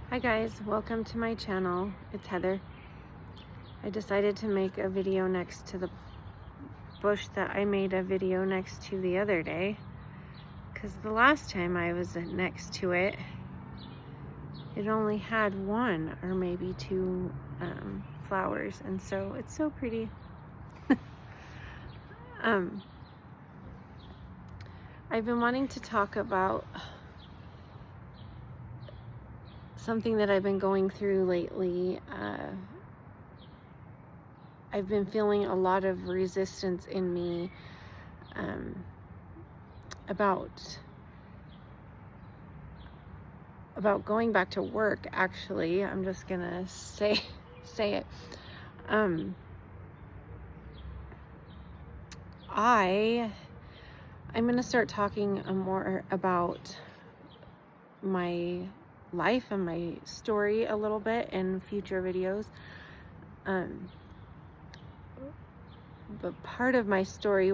Hi guys, welcome to my channel. It's Heather. I decided to make a video next to the bush that I made a video next to the other day, because the last time I was next to it, it only had one or maybe two flowers, and so it's so pretty. I've been wanting to talk about something that I've been going through lately. I've been feeling a lot of resistance in me about going back to work. Actually, I'm just gonna say it. I'm gonna start talking more about my life and my story a little bit in future videos. But part of my story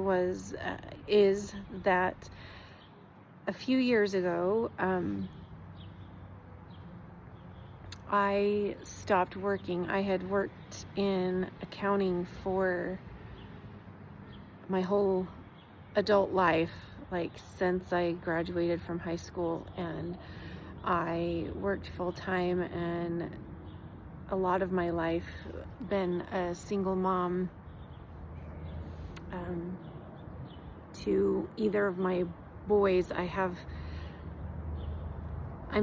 is that a few years ago, I stopped working. I had worked in accounting for my whole adult life, like since I graduated from high school, and I worked full-time, and a lot of my life been a single mom to either of my boys. I'm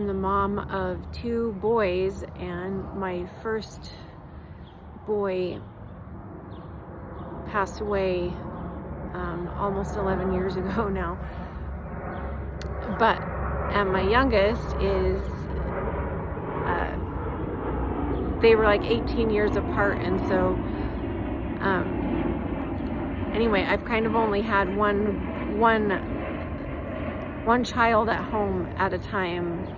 the mom of two boys, and my first boy passed away almost 11 years ago now. And my youngest is, they were like 18 years apart, and so anyway, I've kind of only had one child at home at a time.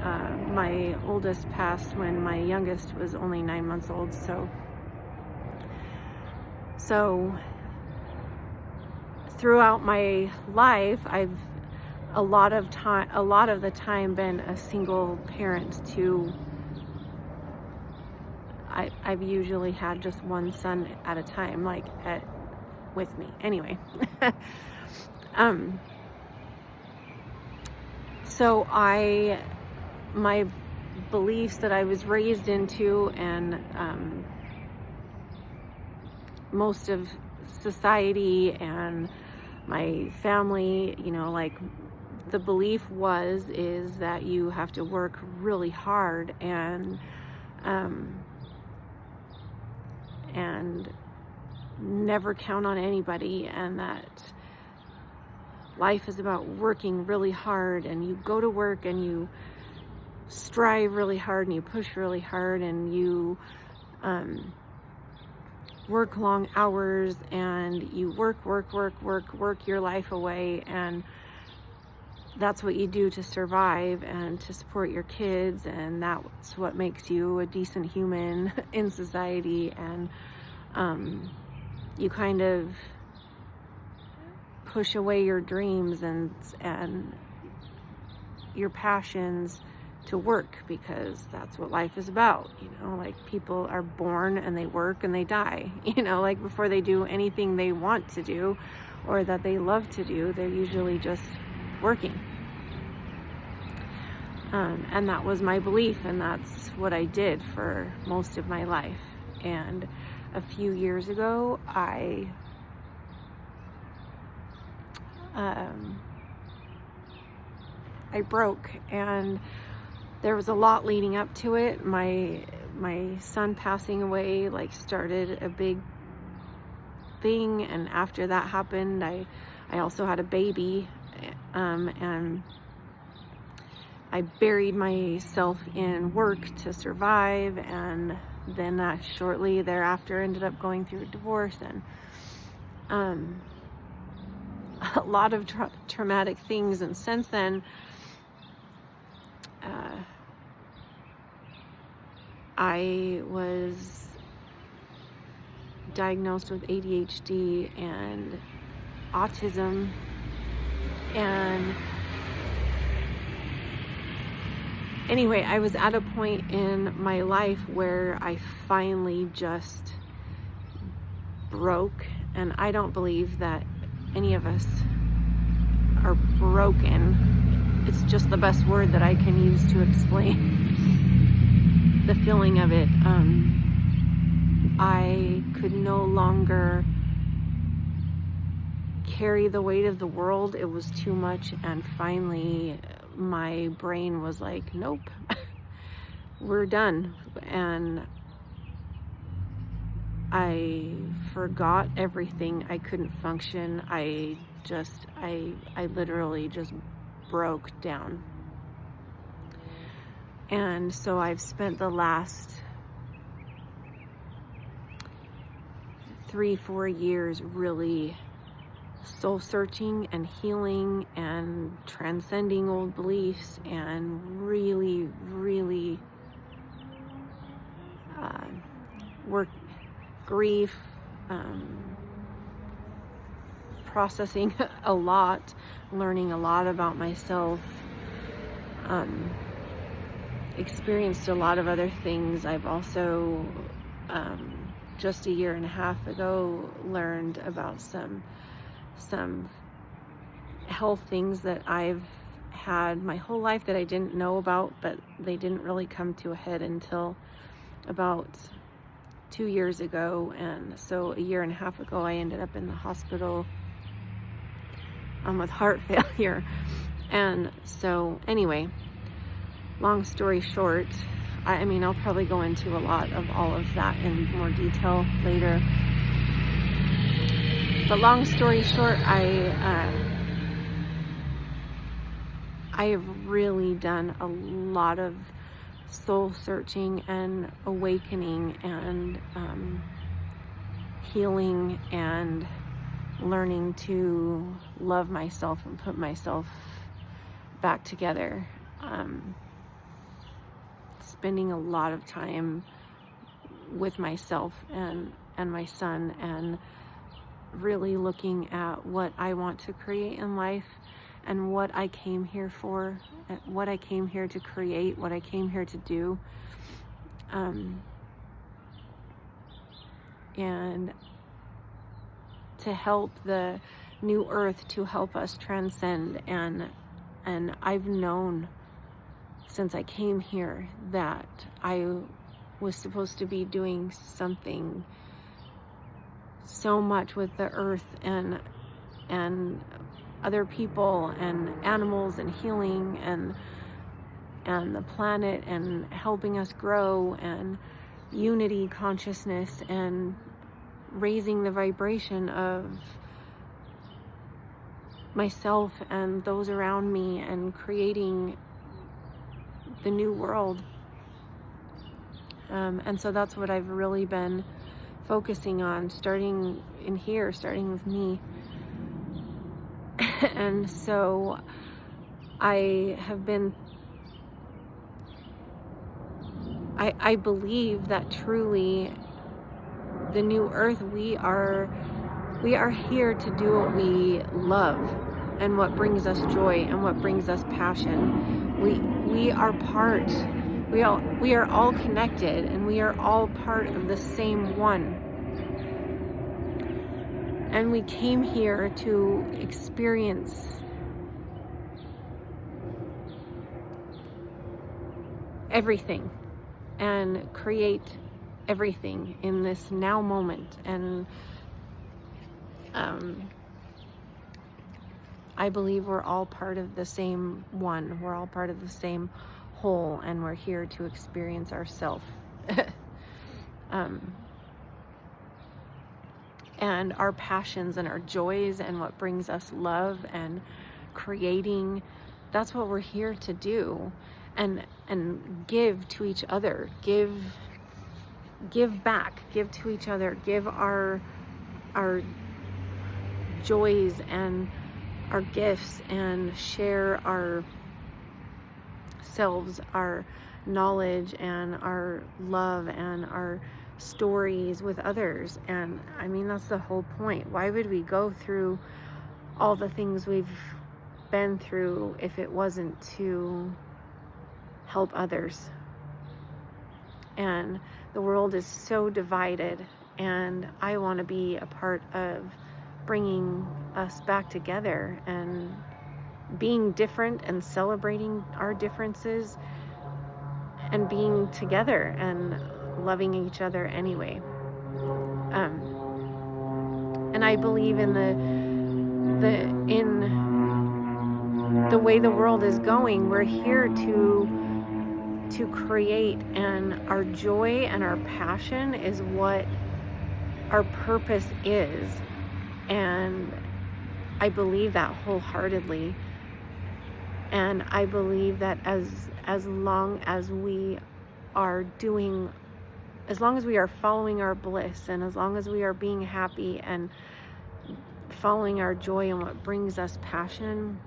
My oldest passed when my youngest was only 9 months old. So throughout my life, I've a lot of the time been a single parent to. I've usually had just one son at a time, with me. Anyway, so my beliefs that I was raised into, and most of society and my family, like, the belief is that you have to work really hard and never count on anybody, and that life is about working really hard, and you go to work and you strive really hard and you push really hard and you work long hours and you work your life away, and that's what you do to survive and to support your kids, and that's what makes you a decent human in society. And you kind of push away your dreams and your passions to work, because that's what life is about. Like, people are born and they work and they die, like, before they do anything they want to do or that they love to do, they're usually just working. And that was my belief, and that's what I did for most of my life. And a few years ago, I broke, and there was a lot leading up to it. My son passing away started a big thing, and after that happened, I also had a baby, and I buried myself in work to survive, and then shortly thereafter ended up going through a divorce, and a lot of traumatic things. And since then, I was diagnosed with ADHD and autism, and Anyway, I was at a point in my life where I finally just broke, and I don't believe that any of us are broken. It's just the best word that I can use to explain the feeling of it. I could no longer carry the weight of the world. It was too much, and finally my brain was like, nope, we're done. And I forgot everything. I couldn't function. I literally just broke down. And so I've spent the last 3-4 years really soul searching and healing and transcending old beliefs, and really work grief, processing a lot, learning a lot about myself, experienced a lot of other things. I've also just 1.5 years ago learned about some health things that I've had my whole life that I didn't know about, but they didn't really come to a head until about 2 years ago. And so 1.5 years ago I ended up in the hospital with heart failure. And so anyway, long story short, I mean, I'll probably go into a lot of all of that in more detail later. But long story short, I have really done a lot of soul searching and awakening and healing and learning to love myself and put myself back together. Spending a lot of time with myself and my son, and really looking at what I want to create in life and what I came here for, what I came here to create, what I came here to do. And to help the new earth, to help us transcend. And I've known since I came here that I was supposed to be doing something so much with the earth and other people and animals and healing and the planet and helping us grow and unity consciousness and raising the vibration of myself and those around me and creating the new world. And so that's what I've really been focusing on, starting in here, starting with me. And so I believe that truly the new earth, we are here to do what we love and what brings us joy and what brings us passion. We are part. We are all connected, and we are all part of the same one. And we came here to experience everything and create everything in this now moment. And I believe we're all part of the same one. We're all part of the same whole, and we're here to experience ourselves. And our passions and our joys and what brings us love and creating, that's what we're here to do. And give to each other, give back, give to each other, give our joys and our gifts, and share our selves, our knowledge and our love and our stories with others. And I mean, that's the whole point. Why would we go through all the things we've been through if it wasn't to help others. And the world is so divided, and I want to be a part of bringing us back together and being different and celebrating our differences and being together and loving each other anyway. And I believe in the way the world is going. We're here to create, and our joy and our passion is what our purpose is. And I believe that wholeheartedly. And I believe that as long as we are following our bliss, and as long as we are being happy and following our joy and what brings us passion,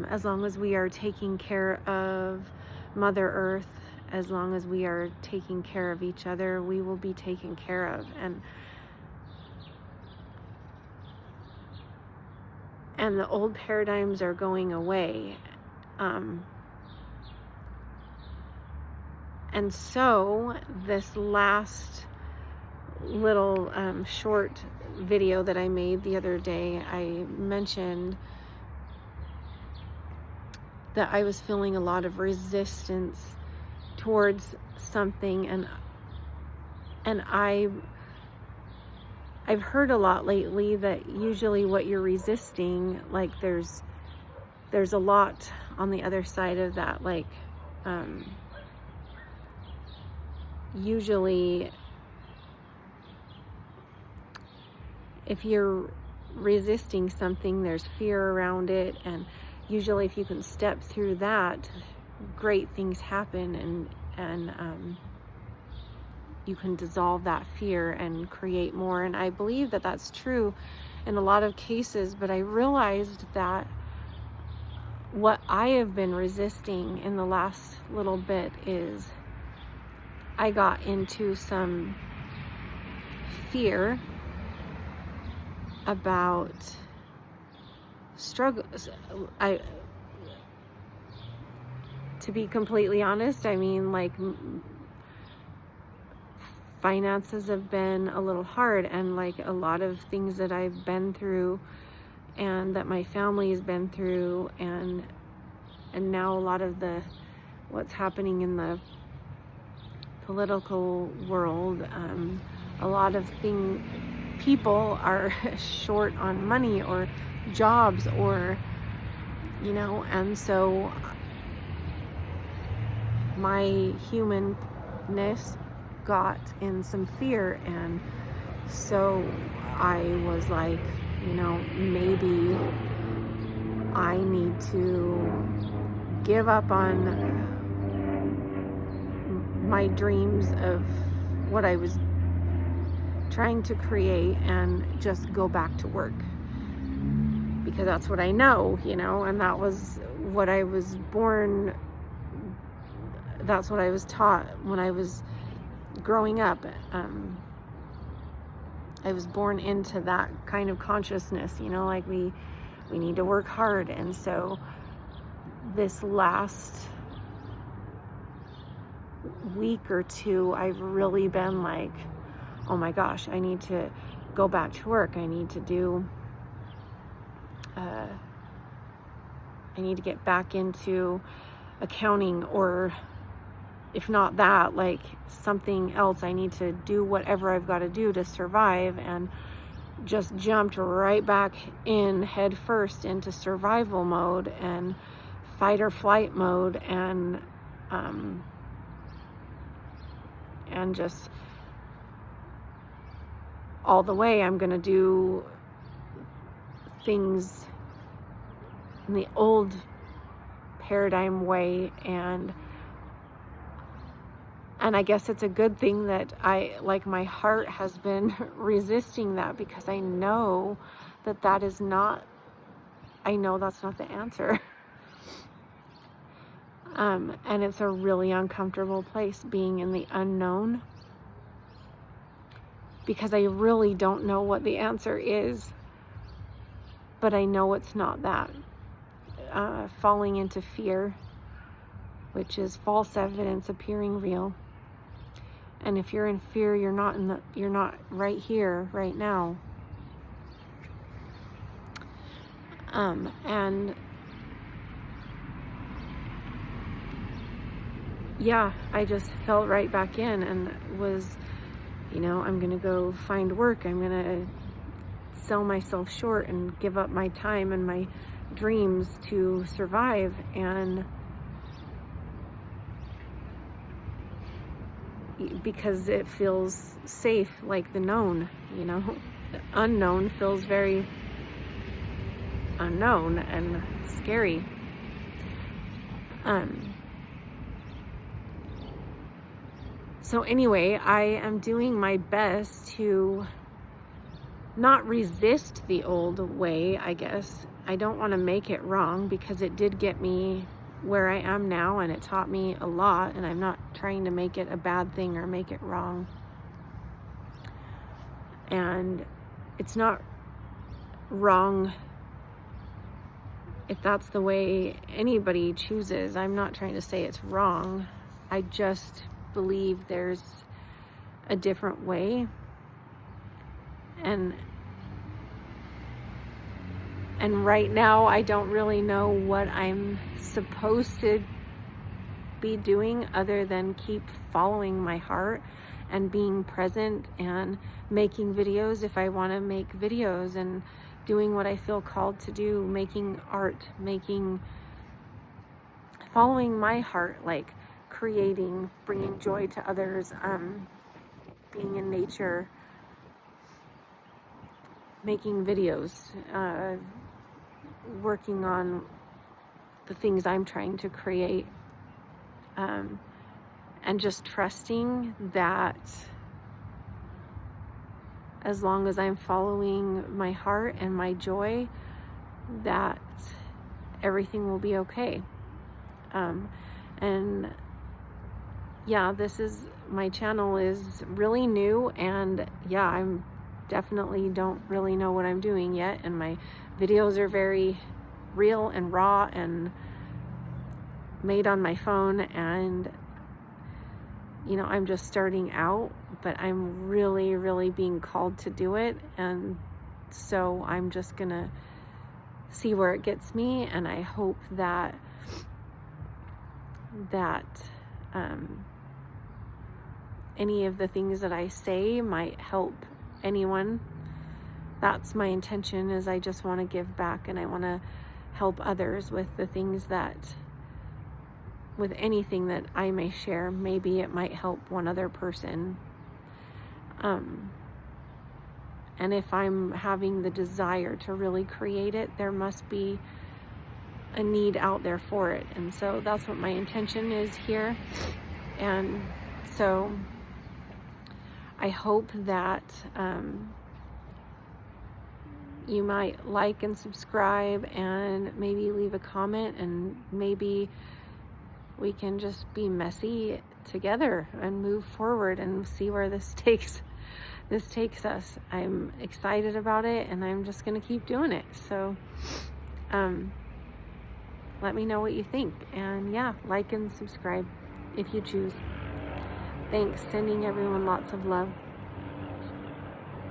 as long as we are taking care of Mother Earth, as long as we are taking care of each other, we will be taken care of. And the old paradigms are going away. And so this last little short video that I made the other day, I mentioned that I was feeling a lot of resistance towards something, and I've heard a lot lately that usually what you're resisting, like there's a lot on the other side of that, like usually if you're resisting something, there's fear around it, and usually if you can step through that, great things happen, and you can dissolve that fear and create more. And I believe that that's true in a lot of cases, but I realized that what I have been resisting in the last little bit is I got into some fear about struggles. To be completely honest, I mean, like, finances have been a little hard, and like a lot of things that I've been through and that my family has been through, and now a lot of what's happening in the political world, a lot of people are short on money or jobs, or and so my humanness got in some fear, and so I was like, maybe I need to give up on my dreams of what I was trying to create and just go back to work, because that's what I know, and that was what I was born, that's what I was taught when I was growing up. I was born into that kind of consciousness, like we need to work hard. And so this last week or two, I've really been like, oh my gosh, I need to go back to work. I need to get back into accounting, or if not that, like something else. I need to do whatever I've got to do to survive, and just jumped right back in head first into survival mode and fight or flight mode, and just all the way. I'm gonna do things in the old paradigm way, and I guess it's a good thing that my heart has been resisting that, because I know that's not the answer. And it's a really uncomfortable place, being in the unknown, because I really don't know what the answer is, but I know it's not that. falling into fear, which is false evidence appearing real. And if you're in fear, you're not right here, right now. And yeah, I just fell right back in and was, I'm gonna go find work. I'm gonna sell myself short and give up my time and my dreams to survive. And because it feels safe, like the known, the unknown feels very unknown and scary. So anyway, I am doing my best to not resist the old way, I guess. I don't want to make it wrong, because it did get me where I am now, and it taught me a lot, and I'm not trying to make it a bad thing or make it wrong. And it's not wrong if that's the way anybody chooses. I'm not trying to say it's wrong. I just believe there's a different way. And right now, I don't really know what I'm supposed to be doing other than keep following my heart and being present and making videos if I want to make videos, and doing what I feel called to do, making art, following my heart, like creating, bringing joy to others, being in nature, making videos, working on the things I'm trying to create, and just trusting that as long as I'm following my heart and my joy, that everything will be okay. And yeah, my channel is really new, and yeah, I'm definitely don't really know what I'm doing yet, and my videos are very real and raw and made on my phone, and I'm just starting out, but I'm really, really being called to do it, and so I'm just gonna see where it gets me, and I hope that any of the things that I say might help anyone. That's my intention, is I just want to give back, and I want to help others with the things with anything that I may share. Maybe it might help one other person. And if I'm having the desire to really create it, there must be a need out there for it. And so that's what my intention is here. And so I hope that you might like and subscribe, and maybe leave a comment, and maybe we can just be messy together and move forward and see where this takes us. I'm excited about it, and I'm just going to keep doing it. So let me know what you think, and yeah, like and subscribe if you choose. Thanks. Sending everyone lots of love.